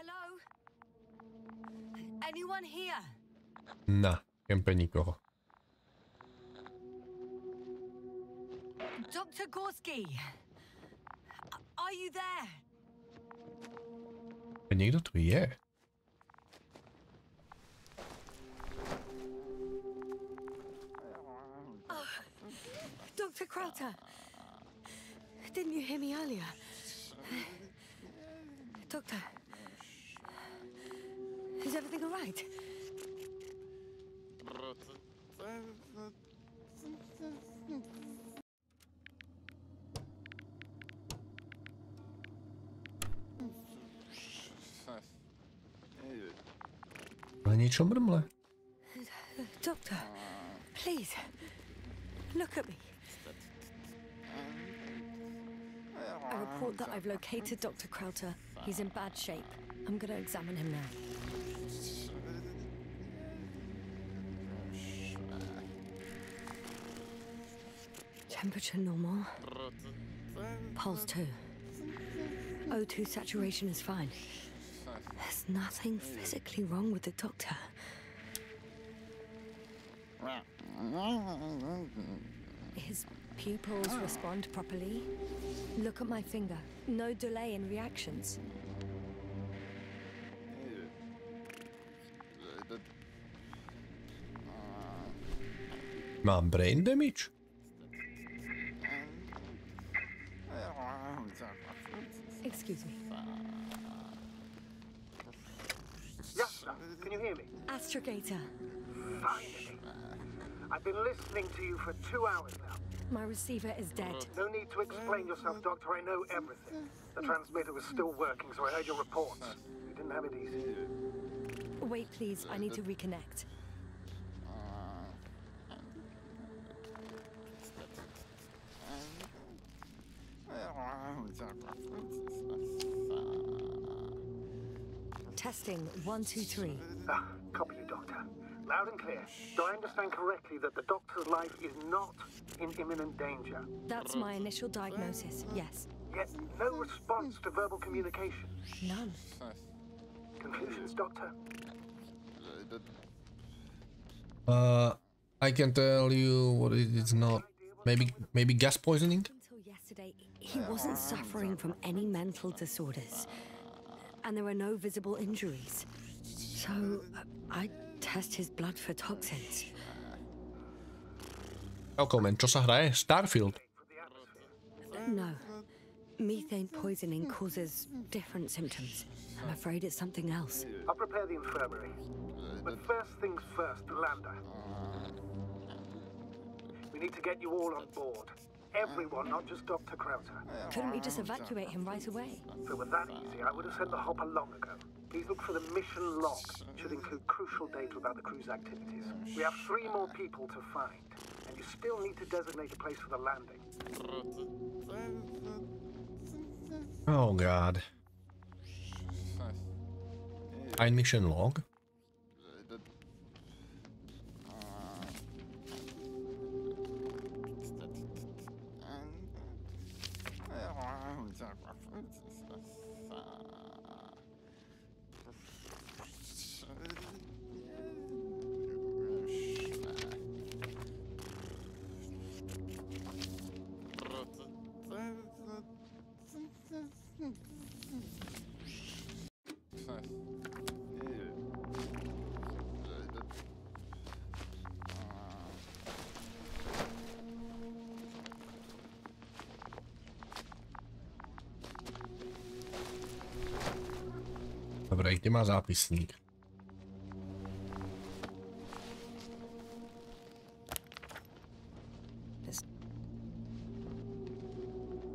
Hello? Anyone here? Na, kempe nikoho. Dr. Gorski, are you there? Niekto tu je. Oh, Dr. Krauter, didn't you hear me earlier? Doctor, is everything all right? Ale niečo mrmle. Doctor, please, look at me. I report that I've located Dr. Krauter. He's in bad shape. I'm going to examine him now. Temperature normal. Pulse 2. O2 saturation is fine. There's nothing physically wrong with the doctor. His pupils respond properly. Look at my finger. No delay in reactions. Mám brain damage? Excuse me. Yasnou, can you hear me? Astrogator. Finally. I've been listening to you for 2 hours now. My receiver is dead. No need to explain yourself, Doctor. I know everything. The transmitter was still working, so I heard your reports. You didn't have it easy. Wait, please. I need to reconnect. Testing 1, 2, 3. Copy you, Doctor. Loud and clear. Do I understand correctly that the Doctor's life is not in imminent danger? That's my initial diagnosis, yes. Yet no response to verbal communication. None. Confusions, Doctor? I can tell you what it is not. Maybe gas poisoning? Until yesterday, he wasn't suffering from any mental disorders. And there were no visible injuries. So, I test his blood for toxins. Comment, čo sa hraje? Starfield. No. Methane poisoning causes different symptoms. I'm afraid it's something else. I'll prepare the infirmary. But first things first, the lander. We need to get you all on board. Everyone, not just Dr. Krauter. Couldn't we just evacuate him right away? If it were that easy, I would have sent the hopper long ago. Please look for the mission log. It should include crucial data about the crew's activities. We have 3 more people to find, and you still need to designate a place for the landing. Oh god. Find mission log? Dobre, kde má zápisník?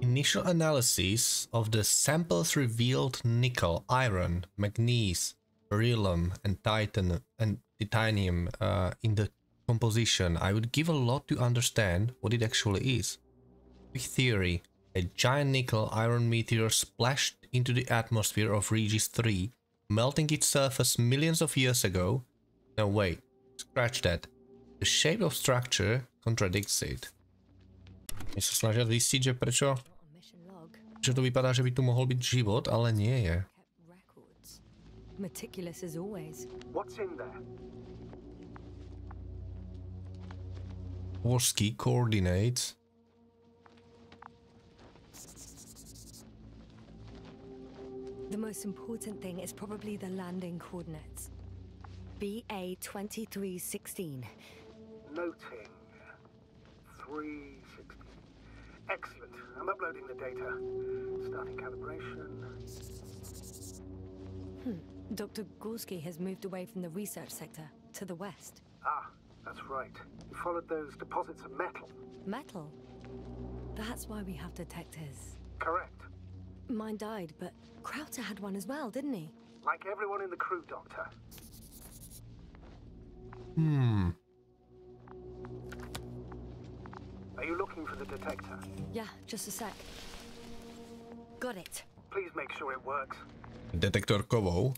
Initial analysis of the samples revealed nickel, iron, manganese, beryllium, and titanium in the composition. I would give a lot to understand what it actually is. Big theory: a giant nickel-iron meteor splashed into the atmosphere of Regis III, melting its surface millions of years ago. No, wait, scratch that. The shape of structure contradicts it. My sa snažia zistiť, že prečo to vypadá, že by tu mohol byť život, ale nie je. meticulous as always. What's in there? Polski coordinates. The most important thing is probably the landing coordinates. BA 2316. Noting. 316. Excellent. I'm uploading the data. Starting calibration. Dr. Gorski has moved away from the research sector to the west. Ah, that's right. He followed those deposits of metal. Metal? That's why we have detectors. Correct. Mine died, but Krauter had one as well, didn't he? Like everyone in the crew, Doctor. Are you looking for the detector? Yeah, just a sec. Got it. Please make sure it works. Detektor kovov.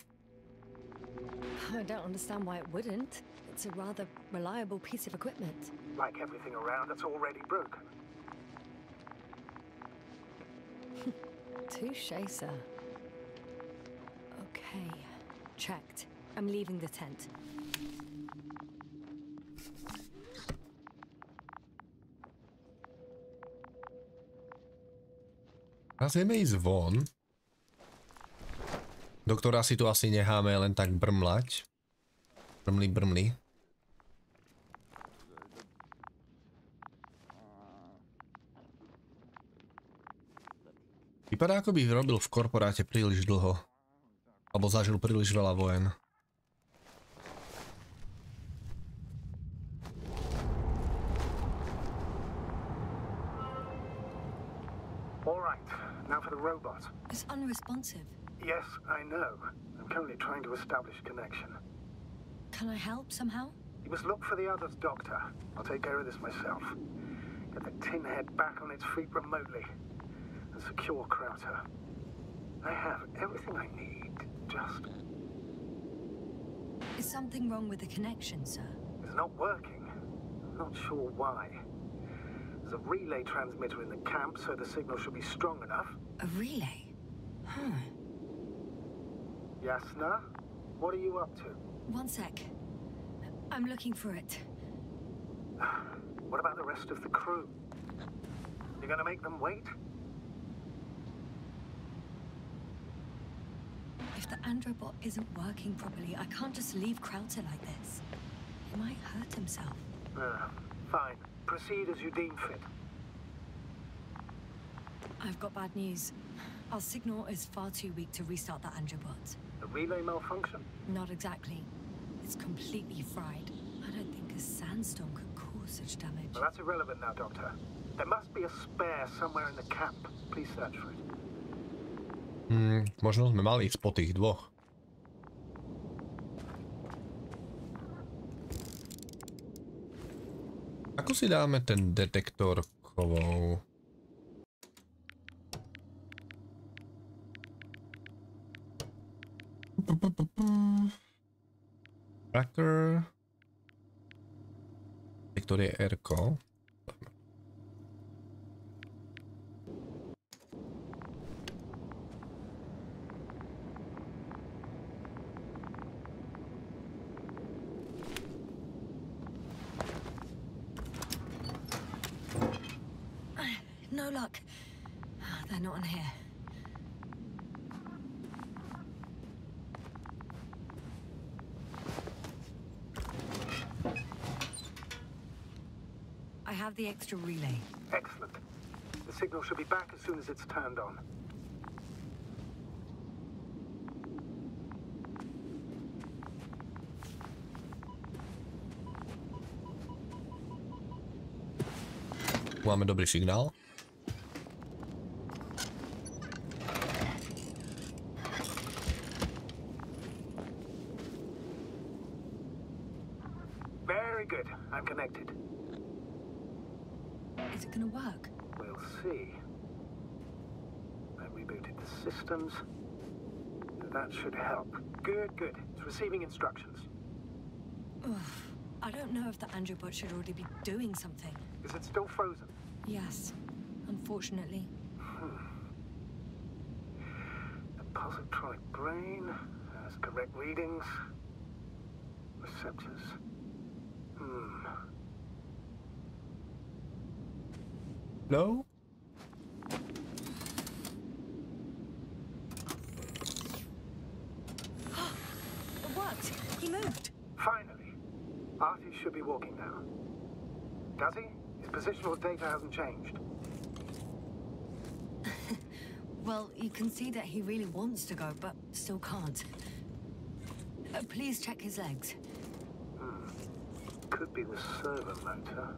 I don't understand why it wouldn't. It's a rather reliable piece of equipment. Like everything around that's already broken. Touché, sir. Okay, checked. I'm leaving the tent. Teraz vieme ísť von. Doktora si tu asi necháme len tak brmlať. Brmli, brmli. Vypadá, ako by robil v korporáte príliš dlho. Alebo zažil príliš veľa vojen. All right, now for the robot. It's unresponsive. Yes, I know. I'm currently trying to establish connection. Can I help somehow? You must look for the others, Doctor. I'll take care of this myself. Get the tin head back on its feet remotely. And secure Krauter. I have everything I need. Just... Is something wrong with the connection, sir? It's not working. I'm not sure why. There's a relay transmitter in the camp, so the signal should be strong enough. A relay? Yasna, what are you up to? One sec. I'm looking for it. What about the rest of the crew? You're gonna make them wait? If the androbot isn't working properly, I can't just leave Krauter like this. He might hurt himself. Fine. Proceed as you deem fit. I've got bad news. Our signal is far too weak to restart the androbot. The relay malfunction? Not exactly. It's completely fried. I don't think a sandstorm could cause such damage. Well, that's irrelevant now, Doctor. There must be a spare somewhere in the camp. Please search for it. Možno sme mali ísť po tých dvoch. Ako si dáme ten detektor kovov? Tracker. Detektor je R-ko. No luck. They're not in here. I have the extra relay. Excellent. The signal should be back as soon as it's turned on. Máme dobrý signál. Very good. I'm connected. Is it gonna work? We'll see. I rebooted the systems. That should help. Good, good. It's receiving instructions. Oof. I don't know if the androbot should already be doing something. Is it still frozen? Yes, unfortunately. The positronic brain, Has correct readings. Receptors. No? It worked. He moved. Finally. Artie should be walking now. Does he? His positional data hasn't changed. Well, you can see that he really wants to go, but still can't. Please check his legs. Could be the servo motor.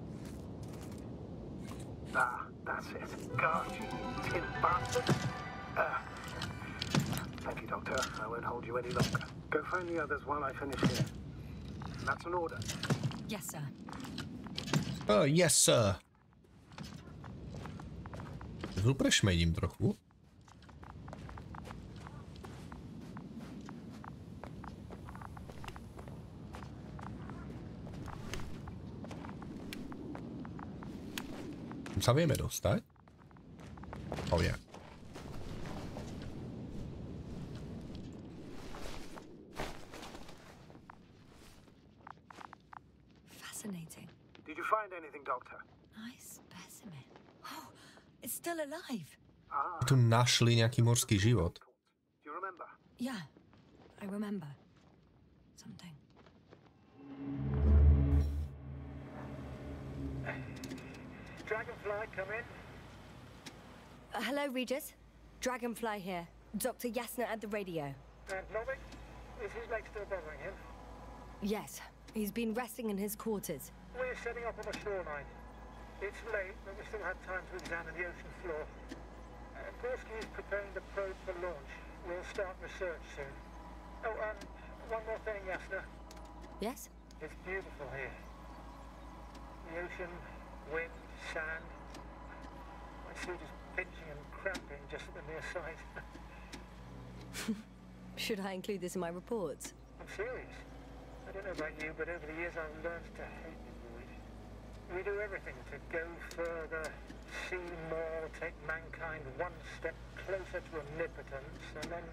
Ah, that's it. Gosh, you tin bastard. Thank you, Doctor. I won't hold you any longer. Go find the others while I finish here. That's an order. Yes, sir. Oh, yes, sir. Tu prešmedím trochu. Sa vieme dostať? Oh, yeah. Fascinating. Did you find anything, Doctor? Nice specimen. Oh, it's still alive. Tu našli nejaký morský život. Do you remember? Yeah, I remember. Something. Dragonfly, come in. Hello, Regis. Dragonfly here. Dr. Yasnou at the radio. And Novik? Is his leg still bothering him? Yes, he's been resting in his quarters. We're setting up on the shoreline. It's late, but we still have time to examine the ocean floor. Gorski is preparing the probe for launch. We'll start research soon. Oh, one more thing, Yasnou. Yes? It's beautiful here. The ocean, wind, sand. My suit is pinching and cramping just at the near sight. Should I include this in my reports? I'm serious. I don't know about you, but over the years I've learned to hate the void. We do everything to go further, see more, take mankind one step closer to omnipotence, and then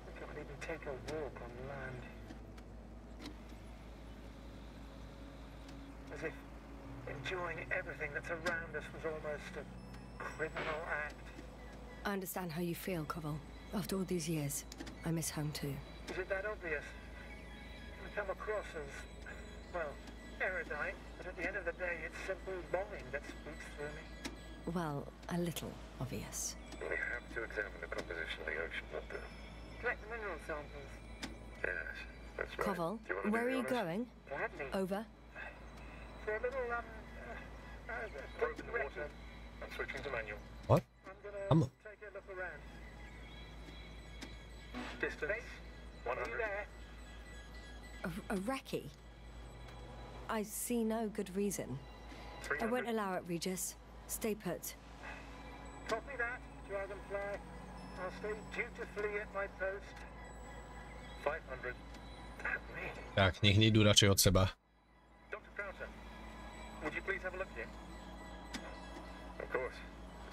we can't even take a walk on land. As if enjoying everything that's around us was almost a criminal act. I understand how you feel, Koval. After all these years, I miss home too. Is it that obvious? I come across as, well, erudite, but at the end of the day, it's simple longing that speaks through me. Well, a little obvious. We have to examine the composition of the ocean, Doctor. Collect the mineral samples. Yes, that's right. Koval, Do you want to where are be you honest? going? Gladly. Over. For a little, Probe in the water. I'm switching to manual. What? I'm gonna take a look around. Distance, Are you 100. there? A recce? I see no good reason. I 300. won't allow it, Regis. Stay put. Copy that, Dragonfly. I'll stay dutifully at my post. 500. Damn me. Tak, nech nejdu radšej od seba. Dr. Crowther, would you please have a look here? Of course.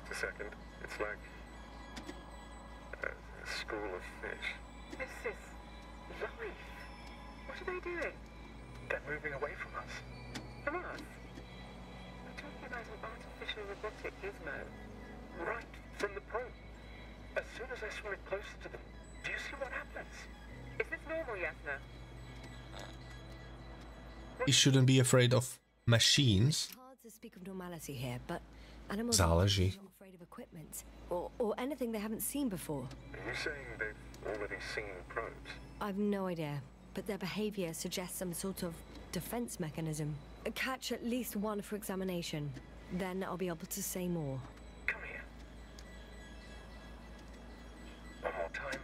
Just a second. It's like a school of fish. This is life. What are they doing? They're moving away from us. From us? We're talking about an artificial robotic gizmo. Right from the probe. As soon as I swim it closer to them, do you see what happens? Is this normal, Yasnou? You shouldn't be afraid of machines. It's hard to speak of normality here, but animals Záleží. are not afraid of equipment or anything they haven't seen before. Are you saying they've already seen probes? I've no idea, but their behavior suggests some sort of defense mechanism. Catch at least one for examination. Then I'll be able to say more. Come here. One more time.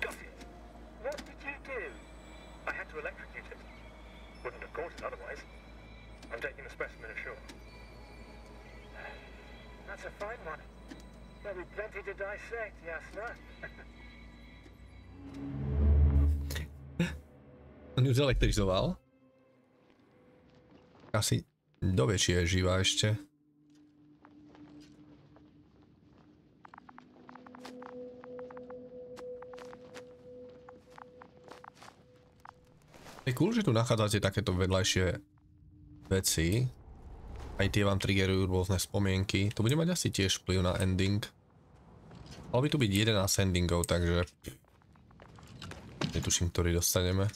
Got it. What did you do? I had to electrocute it. Wouldn't have caught it otherwise. I'm taking the specimen ashore. That's a fine one. There'll be plenty to dissect, Yasnou. On ju zelektrizoval. Asi dovie, či je živá ešte. Je cool, že tu nachádzate takéto vedľajšie veci. Aj tie vám triggerujú rôzne spomienky. To bude mať asi tiež vplyv na ending. Malo by tu byť 11 endingov, takže... Netuším, ktorý dostaneme.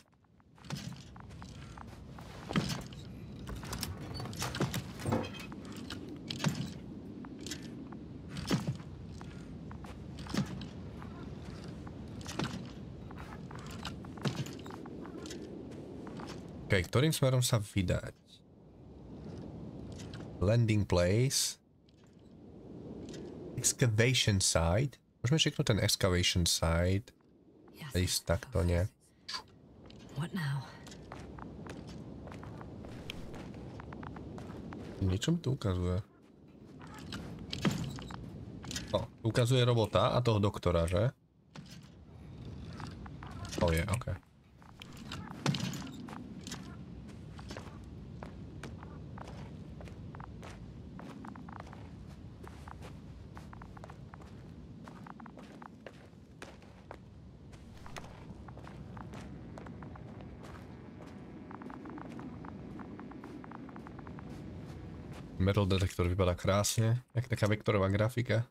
OK, ktorým smerom sa vydať? Landing place. Excavation site. Môžeme čeknúť ten excavation site. Ísť takto, nie? Niečo mi tu ukazuje. Ukazuje robota a toho doktora, že? Je, OK. Metal detektor vypadá krásne, jak taká vektorová grafika.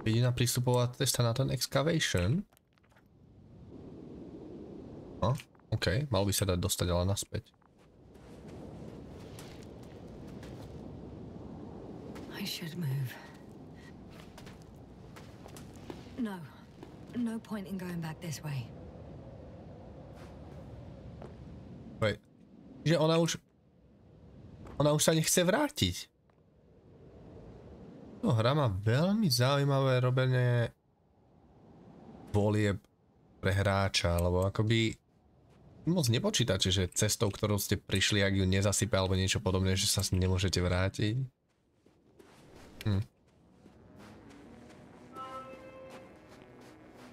Jediná prístupová cesta na ten excavation. OK, mal by sa dať dostať ale naspäť. I should move. No point in going back this way. Wait. Že ona už sa nechce vrátiť. No, hra má veľmi zaujímavé robenie volieb pre hráča, alebo akoby moc nepočítate, že cestou, ktorou ste prišli, ak ju nezasype alebo niečo podobné, že sa nemôžete vrátiť.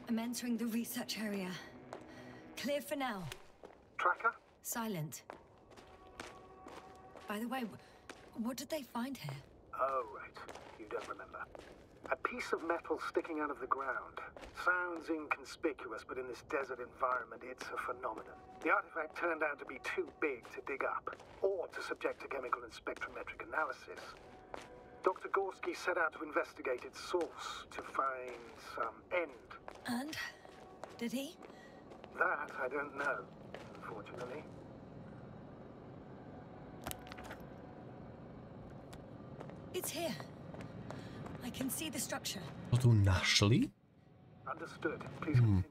I'm entering the research area. Clear for now. Tracker? Silent. By the way, what did they find here? Oh, right. You don't remember. A piece of metal sticking out of the ground. Sounds inconspicuous, but in this desert environment, it's a phenomenon. The artifact turned out to be too big to dig up, or to subject to chemical and spectrometric analysis. Dr. Gorski set out to investigate its source, to find some end. And? Did he? That I don't know, unfortunately. It's here. I can see the structure. To tu našli? Understood. Please continue.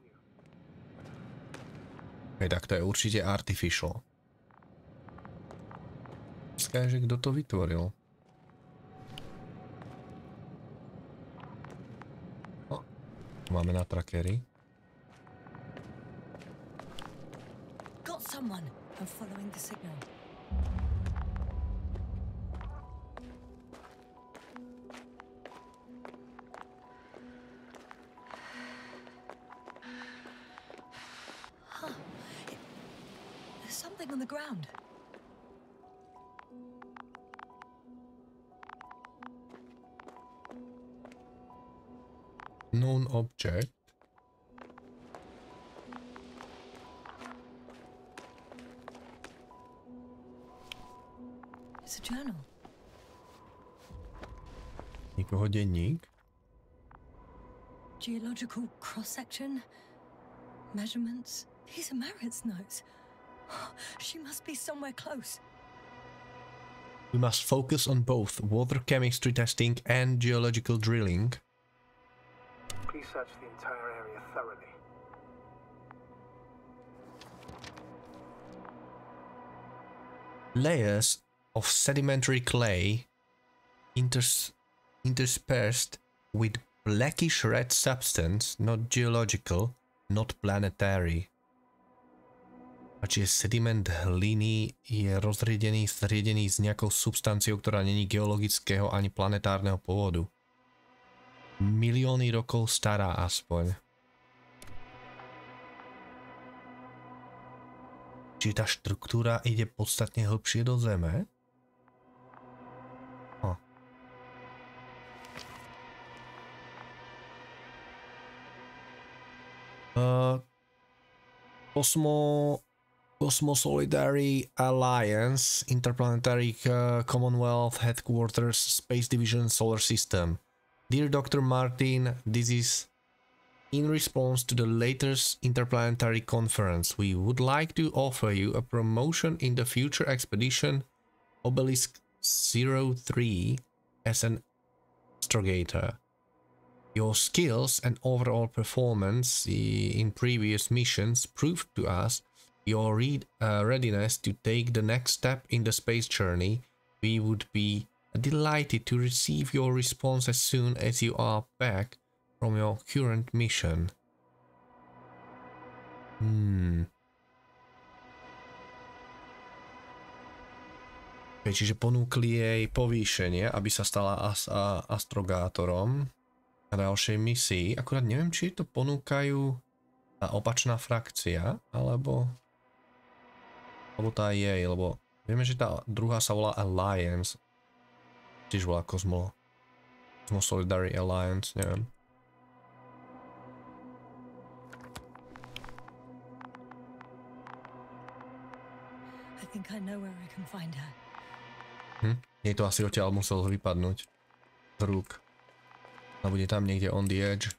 Tak to je určite artificial. Skáže, kto to vytvoril. Máme na trackery. Got someone. I'm following the signal. There's something on the ground. Known object. It's a journal. Nikoho denník. Geological cross-section. Measurements. These are Marit's notes. She must be somewhere close. We must focus on both water chemistry testing and geological drilling. Please search the entire area thoroughly. Layers of sedimentary clay interspersed with blackish red substance, not geological, not planetary. A čiže sediment hliny je rozriedený, striedený s nejakou substanciou, ktorá není geologického ani planetárneho pôvodu. Milióny rokov stará aspoň. Čiže tá štruktúra ide podstatne hlbšie do zeme? Cosmosolidary Alliance, Interplanetary Commonwealth Headquarters, Space Division, Solar System. Dear Dr. Martin, this is in response to the latest interplanetary conference. We would like to offer you a promotion in the future expedition Obelisk 03 as an astrogator. Your skills and overall performance in previous missions proved to us your readiness to take the next step in the space journey. We would be delighted to receive your response as soon as you are back from your current mission. Čiže ponúkli jej povýšenie, aby sa stala astrogátorom na ďalšej misii. Akurát neviem, či to ponúkajú tá opačná frakcia, alebo tá jej, lebo vieme, že tá druhá sa volá Alliance. Tiež volá Cosmosolidary Alliance, neviem. I think I know where I can find her. Nie to asi odtiaľ musel vypadnúť z rúk. A bude tam niekde on the edge.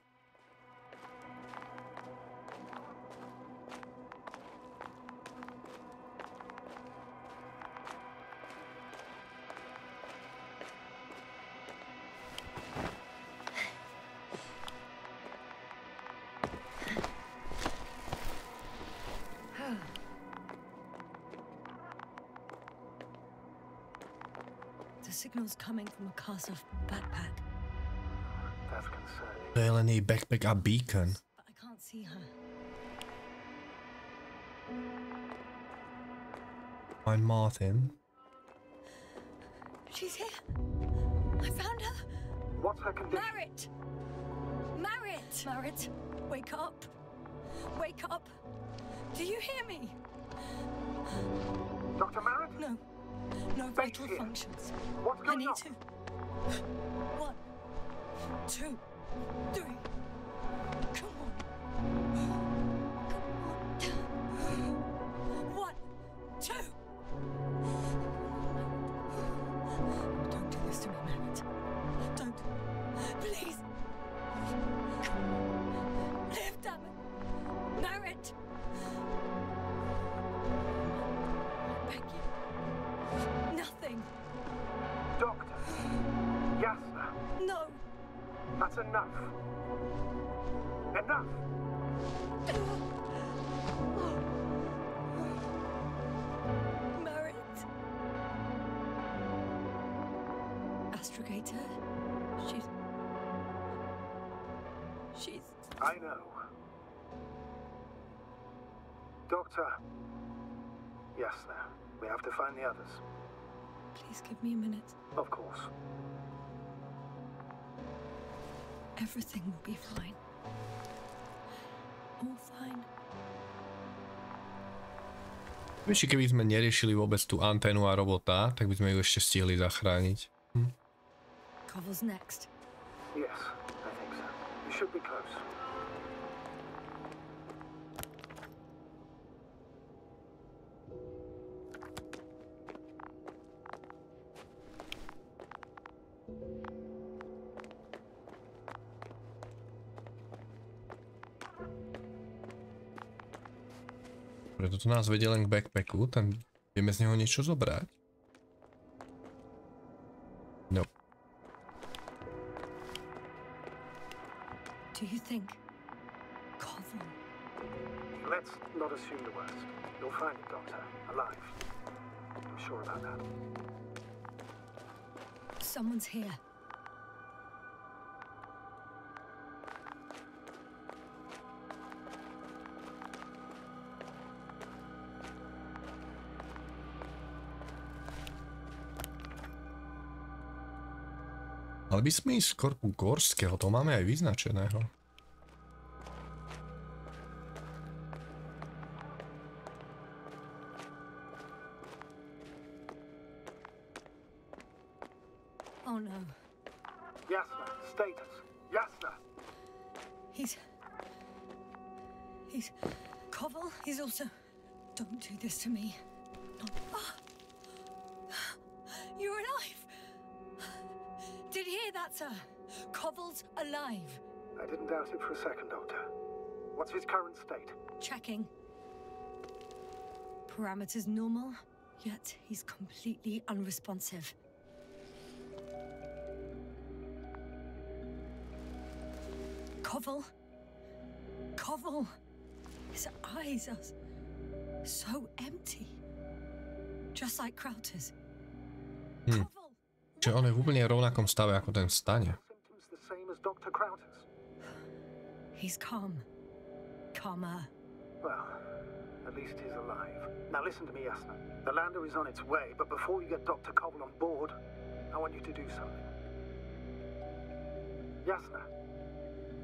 Signals coming from a cast of backpack. That's concerning. Velený backpack a beacon. But I can't see her. Find Martin. She's here. I found her. What's her condition? Marit! Marit! Marit, wake up. Wake up. Do you hear me? Dr. Marit? No. No vital functions. What's I going need on? to. 1, 2, 3. Come on. Come on. 1, 2. Don't do this to me, Marit. Don't. Please. Live, damn it. Marit. I beg you. Nothing. Doctor. Yasna. No. That's enough. Enough. Marit. Astrogator. She's... I know. Doctor. Yasna. We have to find the others. Please give me a minute. Of course. Everything will be fine. All fine. Vieš, keby sme neriešili vôbec tú anténu a robota, tak by sme ju ešte stihli zachrániť. Cover's next. Yes, I think so. You should be close. Preto to nás vedie len k backpacku, tam vieme z neho niečo zobrať. No. Do you think? Cover. Let's not assume the worst. You'll find it, Doctor. Alive. I'm sure about that. Someone's here. Ale by sme ísť skôr u Gorského, to máme aj vyznačeného. Oh no. Yasna, status. Yasna. He's... Koval, he's also... Don't do this to me. Not... Oh. You're alive! Did you hear that, sir? Koval's alive. I didn't doubt it for a second, Doctor. What's his current state? Checking. Parameters normal, yet he's completely unresponsive. Koval. Koval. His eyes are so empty. Just like Krauter's. Koval. Čiže on je v úplne rovnakom stave ako ten v stane. Symptoms the same as Dr. Krauter's. He's calm. Calmer. Well, at least he's alive. Now listen to me, Yasnou. The lander is on its way, but before you get Dr. Koval on board, I want you to do something. Yasnou.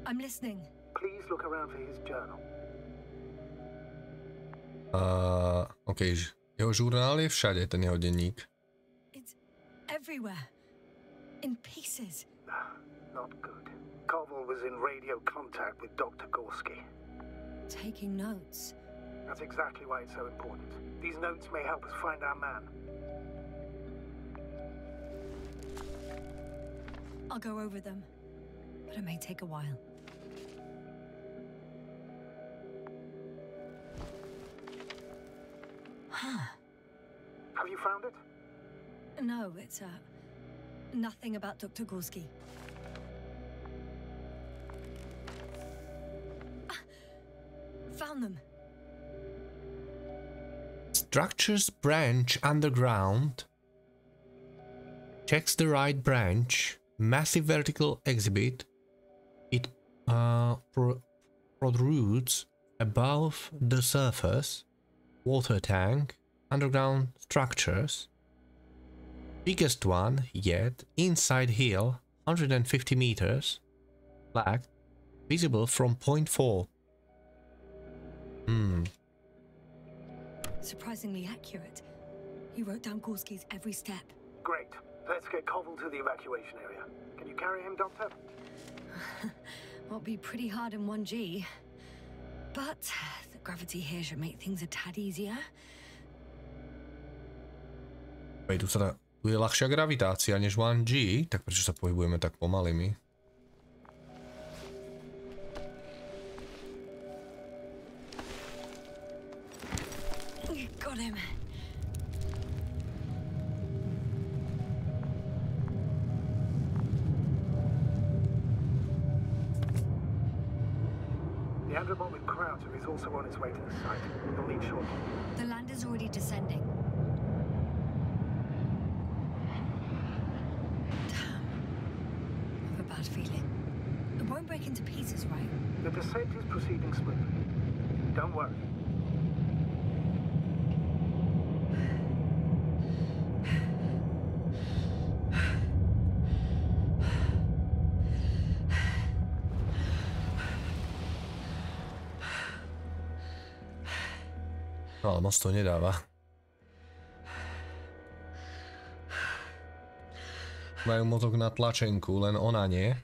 I'm listening. Please look around for his journal. OK, jeho žurnál je všade, ten jeho denník. It's everywhere. In pieces. Not good. Koval was in radio contact with Dr. Gorski. Taking notes. That's exactly why it's so important. These notes may help us find our man. I'll go over them, but it may take a while. Have you found it? No, it's nothing about Dr. Gorski. Found them. Structures branch underground. Checks the right branch. Massive vertical exhibit. It protrudes above the surface. Water tank. Underground structures. Biggest one yet. Inside hill. 150 meters. Black. Visible from point 4. Surprisingly accurate. He wrote down Gorski's every step. Great. Let's get Koval to the evacuation area. Can you carry him, Doctor? Will be pretty hard in 1G. But the gravity here should make things a tad easier. Tu je ľahšia gravitácia než 1G, tak prečo sa pohybujeme tak pomaly my? Got him. The Andromon with Krauter is also on its way to the site. You'll need shortly. The lander's already descending. Damn. I have a bad feeling. It won't break into pieces, right? The descent is proceeding smoothly. Don't worry. No, ale moc to nedáva. Majú mozog na tlačenku, len ona nie.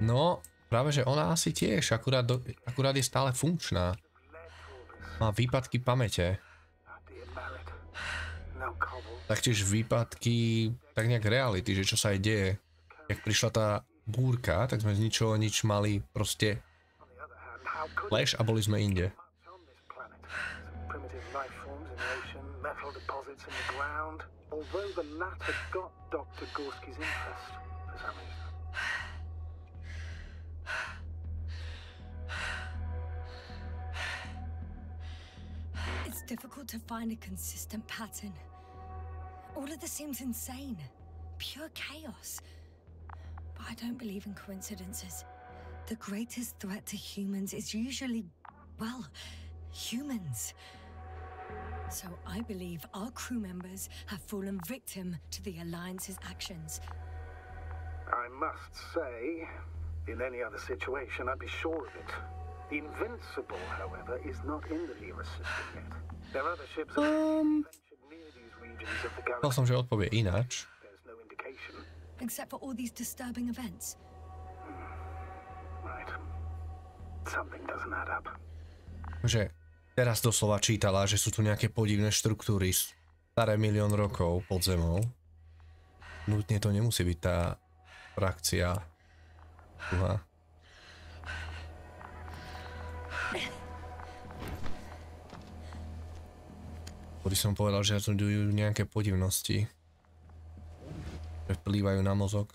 No, práve že ona asi tiež, akurát je stále funkčná. Má výpadky pamäte. Taktiež výpadky, tak nejak reality, že čo sa aj deje. Jak prišla tá búrka, tak sme z ničoho nič mali proste flash a boli sme inde. Metal deposits in the ground, although the latter got Dr. Gorski's interest for some reason. It's difficult to find a consistent pattern. All of this seems insane. Pure chaos. But I don't believe in coincidences. The greatest threat to humans is usually, well, humans. So I believe our crew members have fallen victim to the Alliance's actions. I must say, in any other situation, I'd be sure of it. The Invincible, however, is not in the Lyra system yet. There are other ships that have ventured near these regions of the galaxy. Chcel som, že odpovie ináč. There's no indication. Except for all these disturbing events. Right. Something doesn't add up. Že teraz doslova čítala, že sú tu nejaké podivné štruktúry staré 1 000 000 rokov pod zemou. Nutne to nemusí byť tá frakcia. Uha. Kedy som povedal, že tu idú nejaké podivnosti, že vplývajú na mozog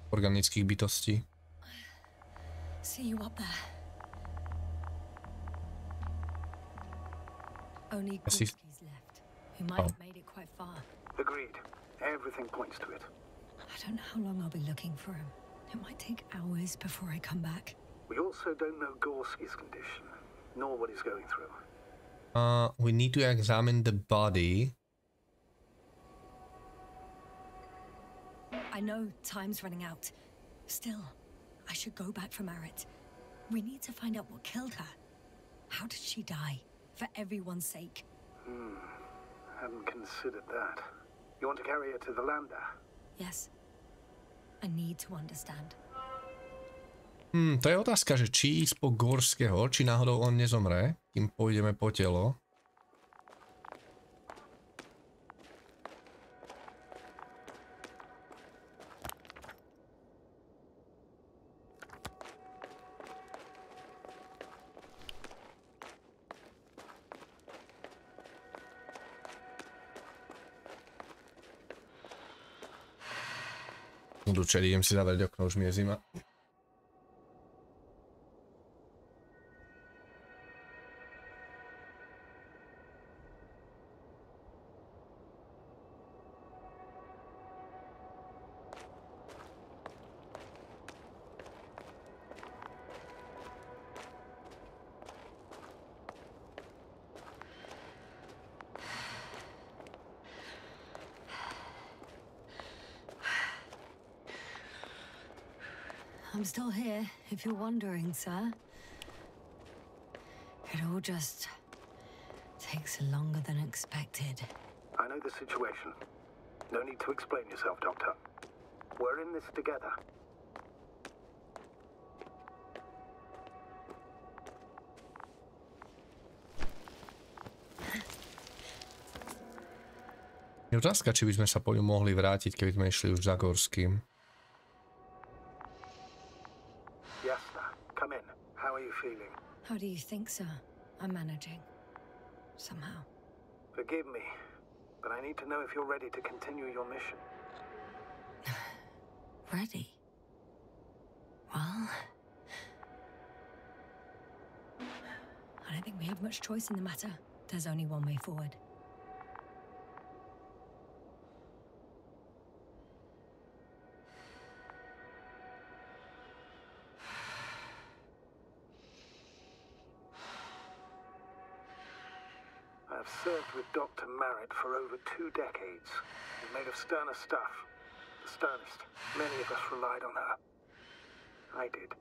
organických bytostí. See you up there. Only Gorski's left. Who might have made it quite far. Agreed. Everything points to it. I don't know how long I'll be looking for him. It might take hours before I come back. We also don't know Gorski's condition, nor what he's going through. We need to examine the body. I know time's running out. Still, I should go back for Marit. We need to find out what killed her. How did she die? For everyone's sake. Hadn't considered that. You want to carry her to the lander? Yes. I need to understand. To je otázka, že či ísť po Gorského, či náhodou on nezomre, kým pôjdeme po telo. Čeli, idem si zavrieť okno, už mi je zima. I'm still here, if you're wondering, sir. It all just takes longer than expected. I know the situation. No need to explain yourself, Doctor. We're in this together. Je otázka, či by sme sa po ňu mohli vrátiť, keby sme išli už za Gorským. Yasnou, come in. How are you feeling? How do you think, sir? I'm managing. Somehow. Forgive me, but I need to know if you're ready to continue your mission. Ready? Well... I don't think we have much choice in the matter. There's only one way forward. I've served with Dr. Marit for over 2 decades. She's made of sterner stuff. The sternest. Many of us relied on her. I did.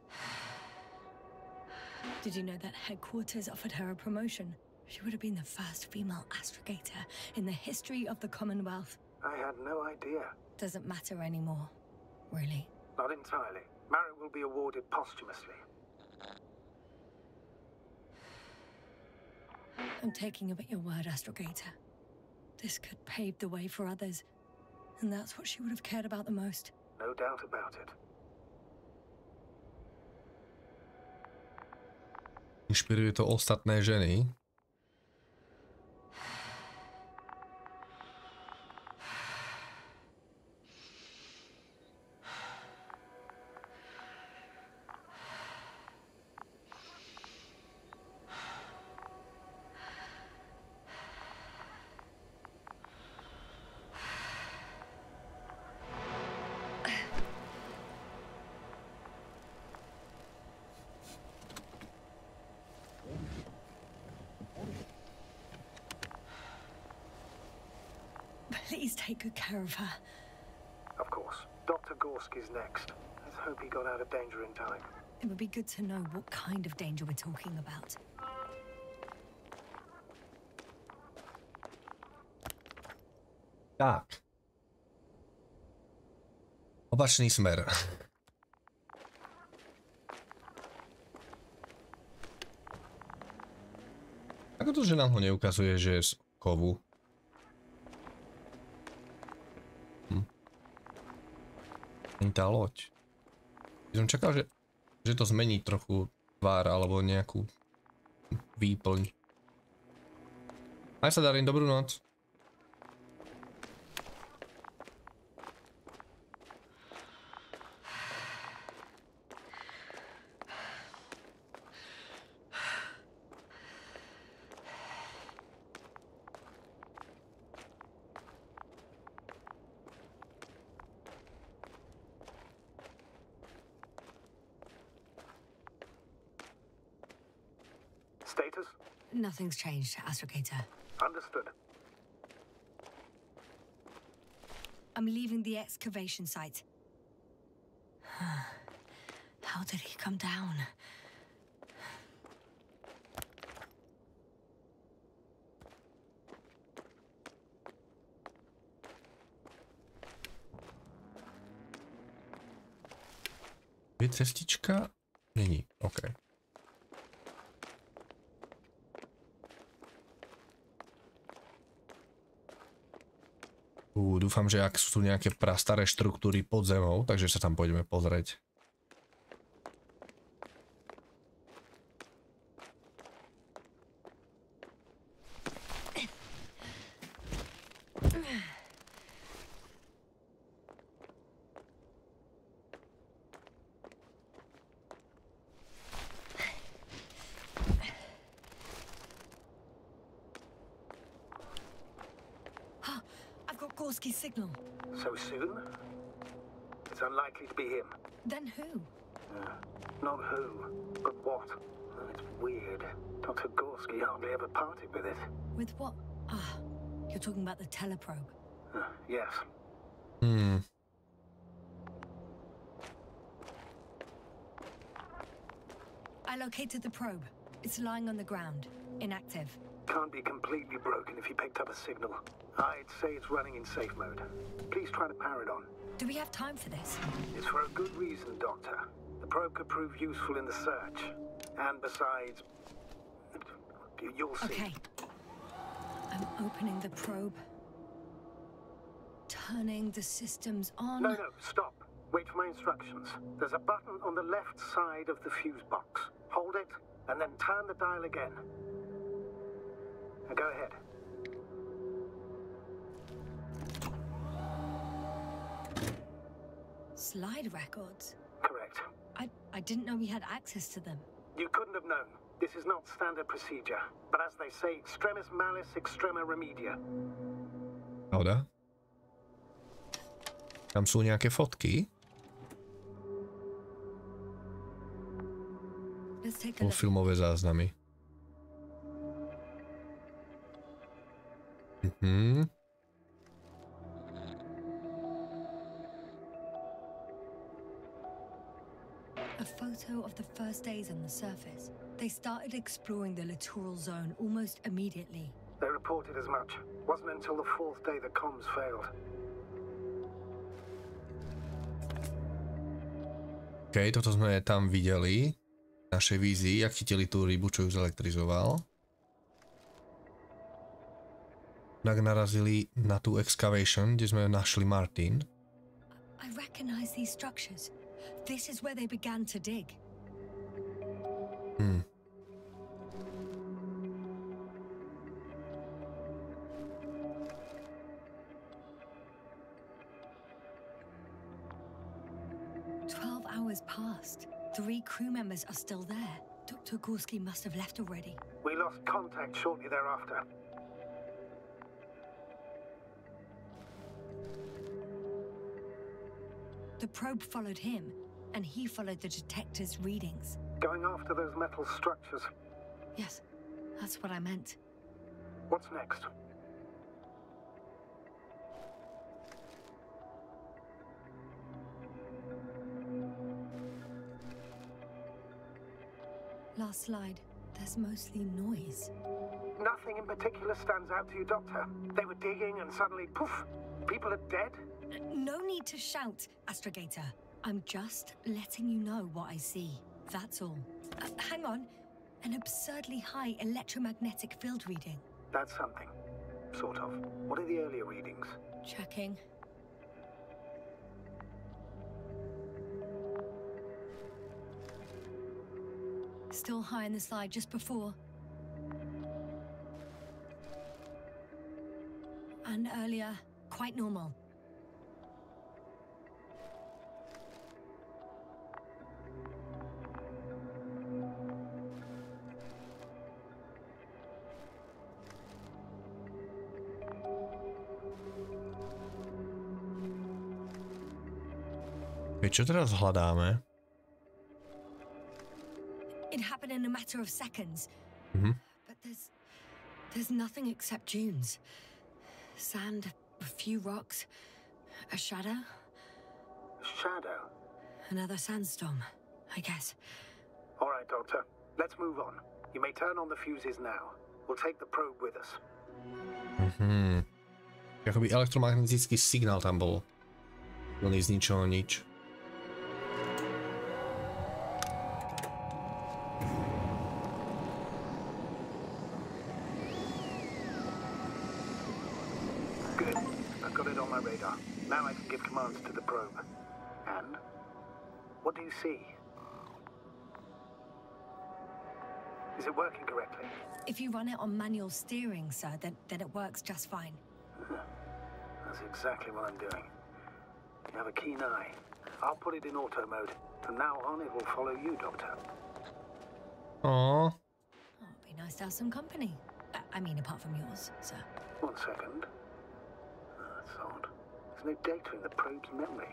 Did you know that headquarters offered her a promotion? She would have been the first female astrogator in the history of the Commonwealth. I had no idea. Doesn't matter anymore, really. Not entirely. Marit will be awarded posthumously. I'm taking you at your word, astrogator. This could pave the way for others. And that's what she would have cared about the most. No doubt about it. Inšpiruje to ostatné ženy. Please take good care of her. Of course. Dr. Gorski's next. Let's hope he got out of danger in time. It would be good to know what kind of danger we're talking about. Tak. Opačný smer. Ako to, že nám ho neukazuje, že je z kovu? Tá loď. Som čakal, že to zmení trochu tvár alebo nejakú výplň. Aj sa darím, dobrú noc. Status? Nothing's changed, Astrogator. Understood. I'm leaving the excavation site. How did he come down? Je cestička? Není, OK. Dúfam, že ak sú tu nejaké prastaré štruktúry pod zemou, takže sa tam pôjdeme pozrieť. Signal. So soon? It's unlikely to be him. Then who? Not who, but what. It's weird. Dr. Gorski hardly ever parted with it. With what? Ah, you're talking about the teleprobe. Yes. I located the probe. It's lying on the ground, inactive. Can't be completely broken if you picked up a signal. I'd say it's running in safe mode. Please try to power it on. Do we have time for this? It's for a good reason, Doctor. The probe could prove useful in the search. And besides, you'll see. Okay. I'm opening the probe. Turning the systems on. No, stop. Wait for my instructions. There's a button on the left side of the fuse box. Hold it, and then turn the dial again. Now go ahead. Slide records? Correct. I didn't know we had access to them. You couldn't have known. This is not standard procedure. But as they say, extremis malice, extrema remedia. Pravda? Tam sú nejaké fotky. Let's take a look. Filmové záznamy. A photo of the first days on the surface. They started exploring the littoral zone almost immediately. They reported as much. Wasn't until the fourth day the comms failed. OK, toto sme tam videli. V našej vízii, jak chytili tú rybu, čo ju zelektrizoval. Tak narazili na tú excavation, kde sme našli Martin. I recognize these structures. This is where they began to dig. Hmm. Hours passed. 3 crew members are still there. Dr. Gorski must have left already. We lost contact shortly thereafter. The probe followed him, and he followed the detector's readings. Going after those metal structures. Yes, that's what I meant. What's next? Last slide. There's mostly noise. Nothing in particular stands out to you, Doctor. They were digging and suddenly, poof, people are dead? No need to shout, Astrogator. I'm just letting you know what I see. That's all. Hang on. An absurdly high electromagnetic field reading. That's something. Sort of. What are the earlier readings? Checking. Still high in the slide just before. And earlier, quite normal. Čo teraz hľadáme? It happened in a matter of seconds. Mhm. But there's nothing except dunes. Sand, a few rocks, a shadow. Shadow? Another sandstorm, I guess. All right, Doctor. Let's move on. You may turn on the fuses now. We'll take the probe with us. Mhm. Akoby elektromagnetický signál tam bol. Plný z ničoho nič. Good. I've got it on my radar. Now I can give commands to the probe. And? What do you see? Is it working correctly? If you run it on manual steering, sir, then it works just fine. That's exactly what I'm doing. You have a keen eye. I'll put it in auto mode. From now on, it will follow you, Doctor. Aww. Oh, it'd be nice to have some company. I mean, apart from yours, sir. 1 second. That's odd. There's no data in the probe's memory.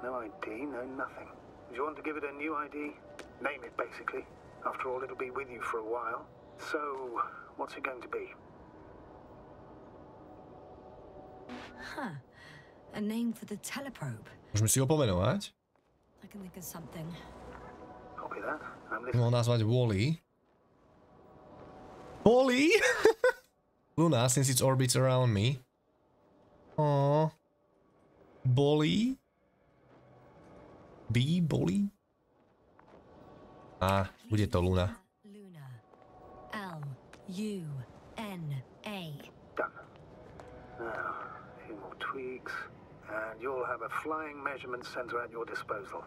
No ID, no nothing. Do you want to give it a new ID? Name it, basically. After all, it'll be with you for a while. So, what's it going to be? Huh. A name for the teleprobe. Môžeme si ho pomenovať? I can think of something. Copy that. I'm Môžeme ho listening. nazvať Wally. Wally? Luna, since it orbits around me. Aww. Bolly? Bolly? Á, bude to Luna. Luna. L-U-N-A. Done. Now, a few more tweaks, and you'll have a flying measurement center at your disposal.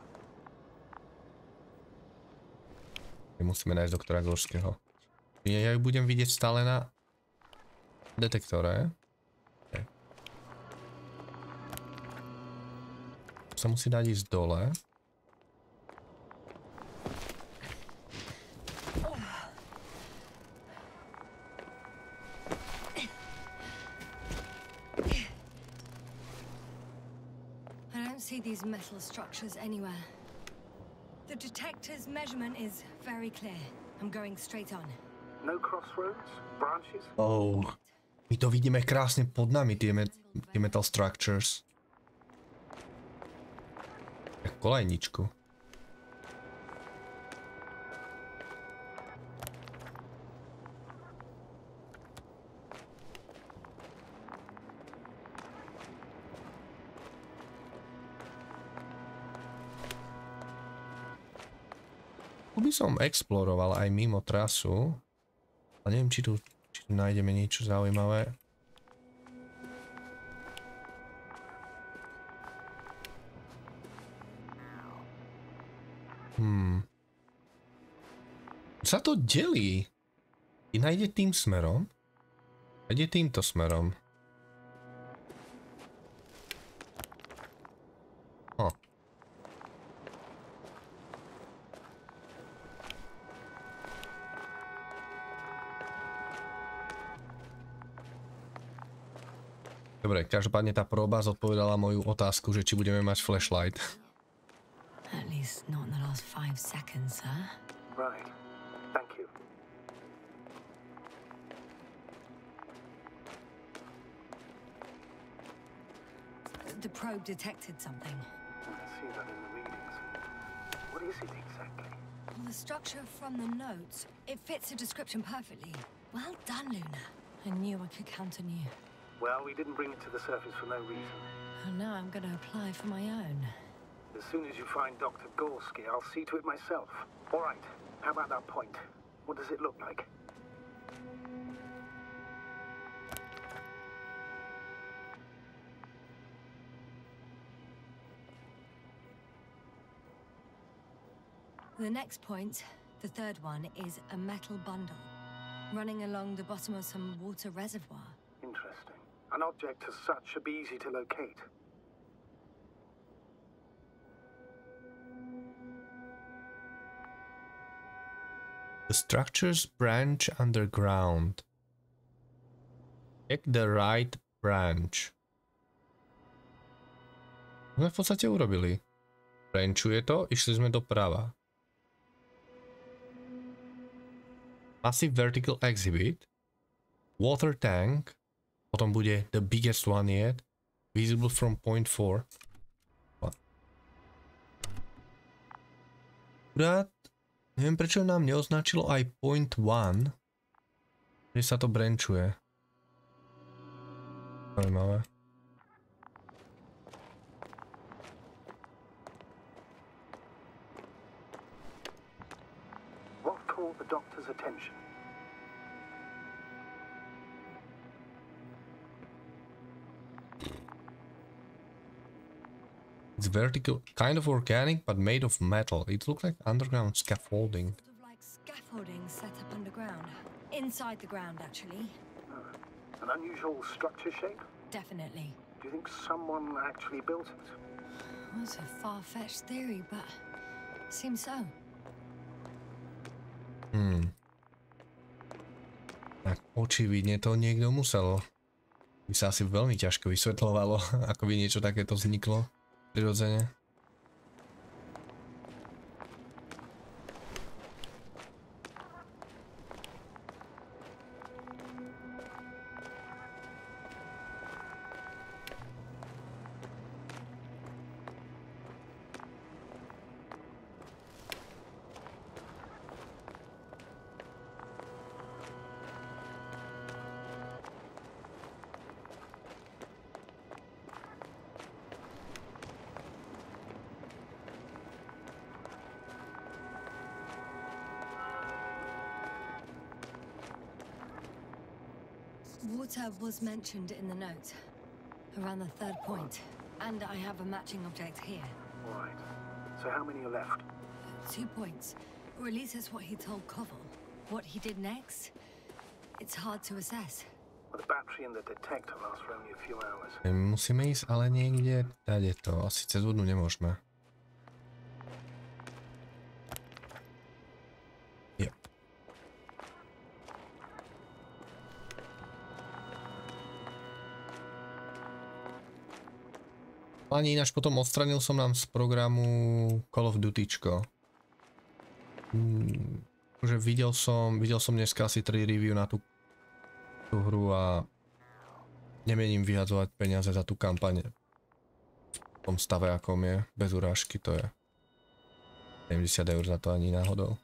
Musíme nájsť doktora Gorského. Ja ju budem vidieť stále na detektore. Okay. Sa musí dať ísť dole. See these metal structures anywhere. The detector's measurement is very clear. I'm going straight on. No crossroads? Branches? Oh. My to vidíme krásne pod nami, tie metal structures. Jak kolajničku. Tu by som exploroval aj mimo trasu. A neviem, či tu nájdeme niečo zaujímavé. Sa to delí. Iná ide tým smerom. A ide týmto smerom. Dobre, každopádne tá próba zodpovedala moju otázku, že či budeme mať flashlight. At least not in the last 5 seconds, sir. Right. Thank you. The probe detected something. I see that in the readings. What is it exactly? Well, the structure from the notes, it fits the description perfectly. Well done, Luna. I knew I could count on you. Well, we didn't bring it to the surface for no reason. And now I'm going to apply for my own. As soon as you find Dr. Gorski, I'll see to it myself. All right. How about that point? What does it look like? The next point, the third one, is a metal bundle running along the bottom of some water reservoir. Interesting. An object as such should be easy to locate. The structures branch underground. Check the right branch. Sme v podstate urobili. Branchuje to, išli sme doprava. Massive vertical exhibit. Water tank. Potom bude the biggest one yet. Visible from point 4. Akurát neviem, prečo nám neoznačilo aj point 1, že sa to branchuje. Zaujímavé. What caught the doctor's attention? It's vertical, kind of organic, but made of metal. It looks like underground scaffolding. Sort of like scaffolding set up underground. Inside the ground, actually. An unusual structure shape? Definitely. Do you think someone actually built it? Well, it's a far-fetched theory, but seems so. Tak očividne to niekto musel. By sa asi veľmi ťažko vysvetľovalo, ako by niečo takéto vzniklo. Prirodzene. Water was mentioned in the note, around the third point, and I have a matching object here. All right. So how many are left? 2 points, or at least that's what he told Koval. What he did next, it's hard to assess. Well, the battery and the detector last for only a few hours. Musíme ísť ale niekde, tady to, asi cez vodu nemôžeme. Jo. Ani ináč potom odstranil som nám z programu Call of Dutyčko. Že videl som dneska asi 3 review na tú hru a nemienim vyhadzovať peniaze za tú kampaň v tom stave, akom je, bez urážky, to je 70 eur za to ani náhodou.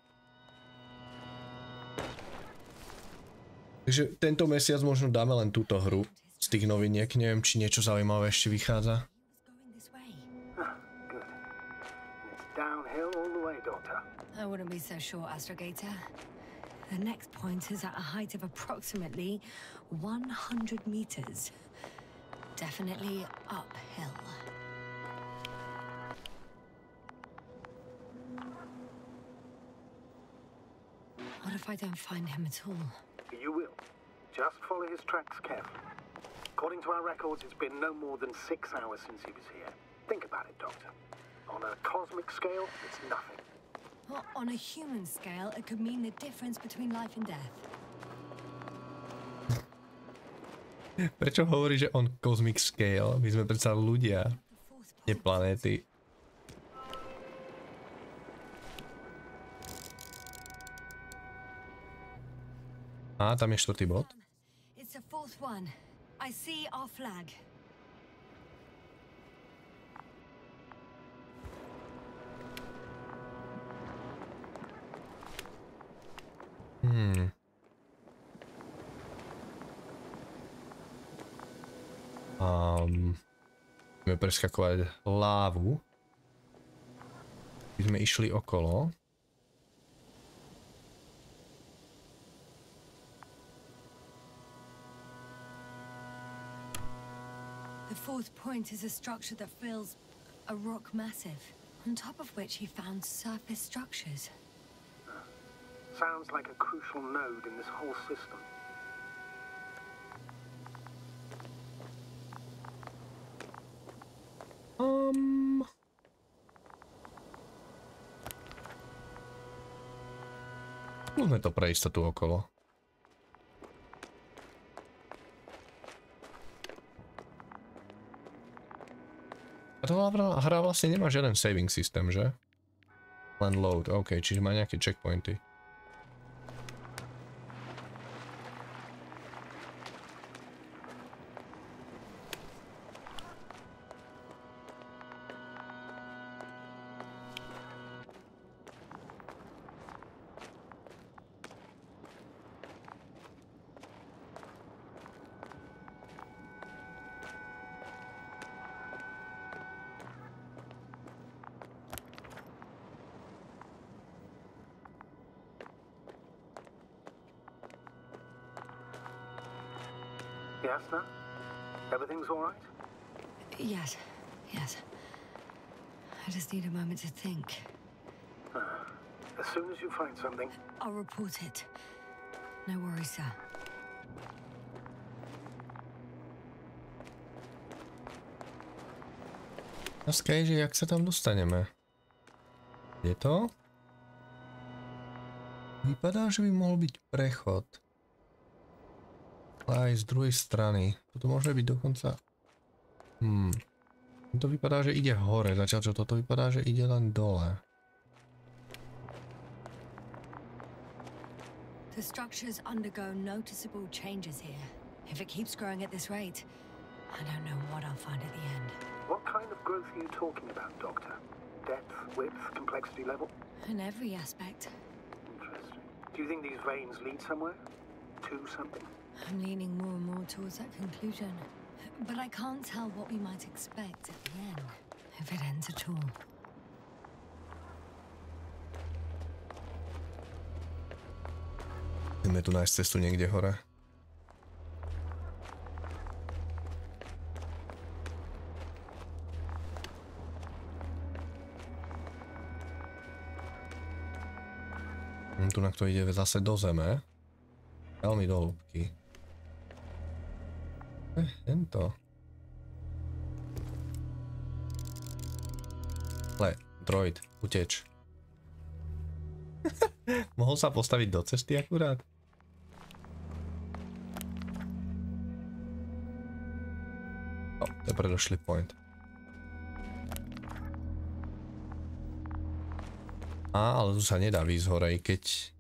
Takže tento mesiac možno dáme len túto hru z tých noviniek, neviem, či niečo zaujímavé ešte vychádza. I wouldn't be so sure, Astrogator. The next point is at a height of approximately 100 meters. Definitely uphill. What if I don't find him at all? You will. Just follow his tracks carefully. According to our records, it's been no more than 6 hours since he was here. Think about it, Doctor. On a cosmic scale, it's nothing. Well, on a human scale, it could mean the difference between life and death. Prečo hovorí, že on cosmic scale? My sme predsa ľudia, nie planéty. A, tam je 4. bod. It's the 4th one. I see our flag. Budeme preskakovať lávu. My sme išli okolo. The fourth point is a structure that fills a rock massive, on top of which he found surface structures. Sounds like a crucial node in this whole system. Skúsme to pre istotu okolo. Táto hra vlastne nemá žiaden saving systém, že? Len load, ok, čiže má nejaké checkpointy. Yasnou? Everything's all right? Yes, yes. I just need a moment to think. As soon as you find something... I'll report it. No worries, sir. No skejže, jak sa tam dostaneme? Je to? Vypadá, že by mohol byť prechod. Ale aj z druhej strany. Toto môže byť dokonca... To vypadá, že ide hore, zatiaľ čo toto vypadá, že ide len dole. The structures undergo noticeable changes here. If it keeps growing at this rate, I don't know what I'll find at the end. What kind of growth are you talking about, Doctor? Depth, width, complexity level? In every aspect. Interesting. Do you think these veins lead somewhere? To something? I'm leaning more and more towards that conclusion. But I can't tell what we might expect at the end, if it ends at all. Ideme tu nájsť cestu niekde hore. Tu na to ide zase do zeme. Veľmi do hĺbky. Tento. Droid, uteč. Mohol sa postaviť do cesty akurát? To je predošlý point. Ale tu sa nedá výjsť hore, i keď...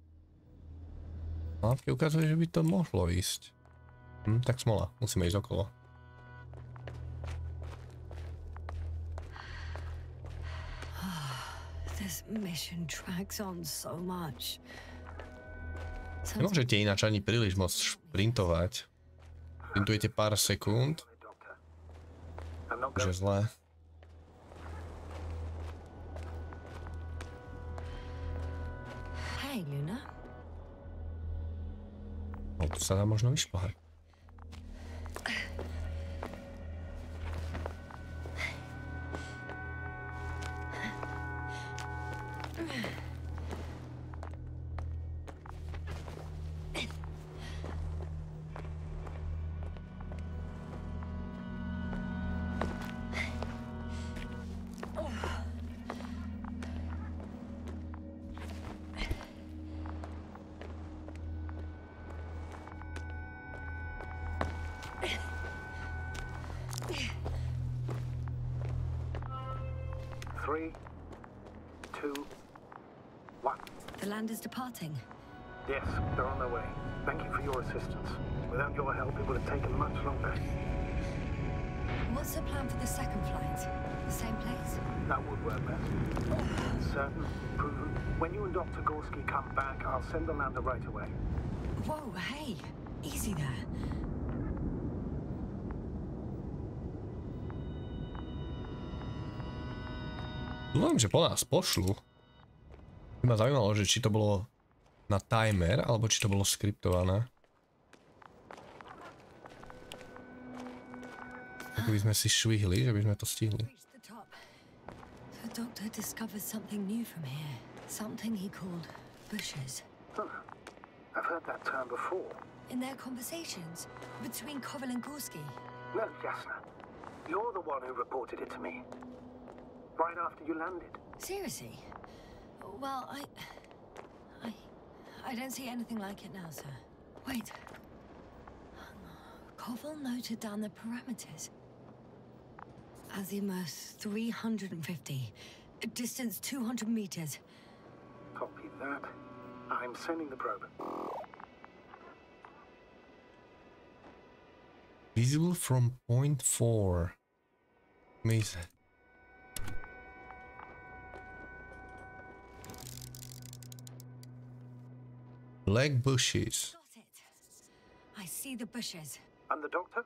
Mapke ukazuje, že by to mohlo ísť. Tak smola, musíme ísť okolo. This mission drags on so much. Nemôžete ináč ani príliš moc šprintovať. Šprintujete pár sekúnd. Už je zlé. Hey, Luna. Tu sa dá možno vyšplhať. Departing. Yes, they're on their way. Thank you for your assistance. Without your help, it would have taken much longer. What's the plan for the second flight? The same place? That would work best. Certain, proven. When you and Dr. Gorski come back, I'll send the lander right away. Whoa, hey, easy there. Dúfam, že po nás pošlu. Ma zaujímalo, že či to bolo na timer, alebo či to bolo skriptované. Keby sme si švihli, že by sme to stihli. Reached the top. The doctor discovered something new from here. Something he called bushes. Huh. I've heard that term before. In their conversations between Koval and Gorski. No, Yasna. You're the one who reported it to me. Right after you landed. Seriously? Well, I don't see anything like it now, sir. Wait. Koval noted down the parameters. Azimuth 350. Distance 200 meters. Copy that. I'm sending the probe. Visible from point 4. Amazing. Black bushes. Got it. I see the bushes. And the doctor?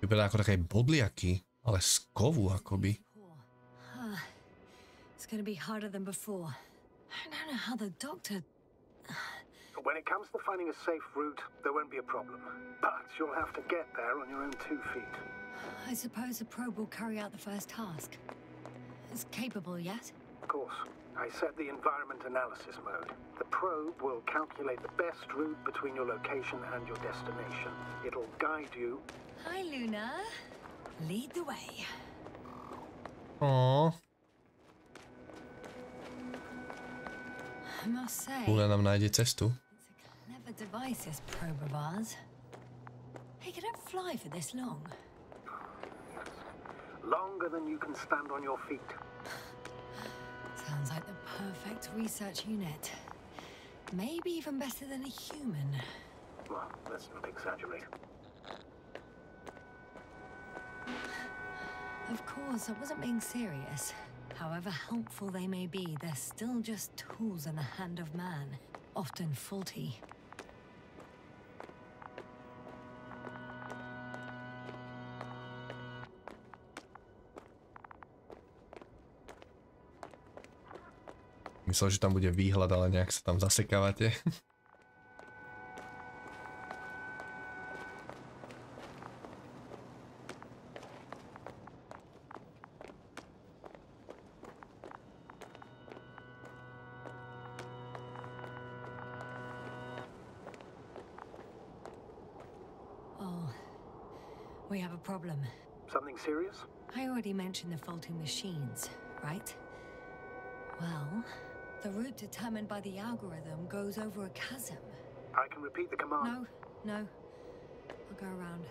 Vypadá ako také bodliaky, ale z kovu akoby. It's gonna be harder than before. I don't know how the doctor... When it comes to finding a safe route, there won't be a problem. But you'll have to get there on your own 2 feet. I suppose the probe will carry out the first task. It's capable yet? Of course. I set the environment analysis mode. The probe will calculate the best route between your location and your destination. It'll guide you. Hi, Luna. Lead the way. Aww. I must say, Luna nám nájde cestu. it's a clever device, this probe of ours. Hey, can it fly for this long? Longer than you can stand on your feet. Sounds like the perfect research unit. Maybe even better than a human. Well, let's not exaggerate. Of course, I wasn't being serious. However helpful they may be, they're still just tools in the hand of man, often faulty. Myslel, že tam bude výhľad, ale nejak sa tam zasekávate. Oh, we have a problem. Something serious? I already mentioned the faulty machines, right? Well, the route determined by the algorithm goes over a chasm. I can repeat the command. No. I'll go around.